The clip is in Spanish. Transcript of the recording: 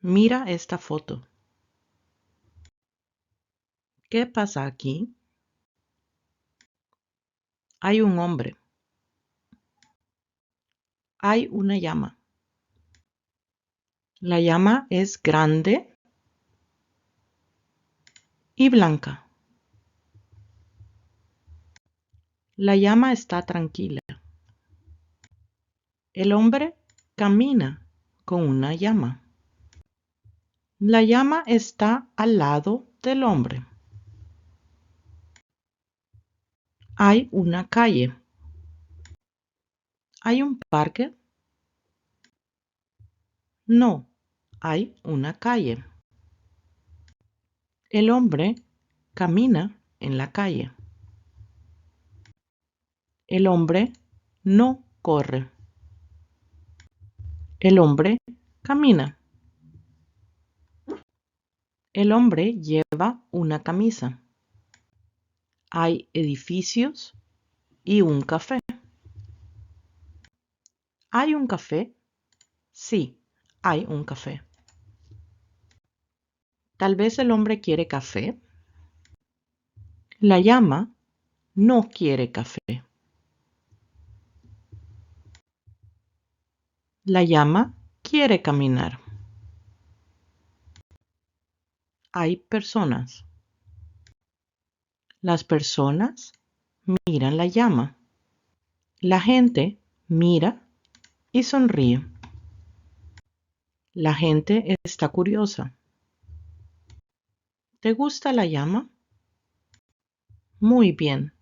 Mira esta foto. ¿Qué pasa aquí? Hay un hombre. Hay una llama. La llama es grande y blanca. La llama está tranquila. El hombre camina con una llama. La llama está al lado del hombre. Hay una calle. ¿Hay un parque? No, hay una calle. El hombre camina en la calle. El hombre no corre. El hombre camina. El hombre lleva una camisa. Hay edificios y un café. ¿Hay un café? Sí, hay un café. Tal vez el hombre quiere café. La llama no quiere café. La llama quiere caminar. Hay personas. Las personas miran la llama. La gente mira y sonríe. La gente está curiosa. ¿Te gusta la llama? Muy bien.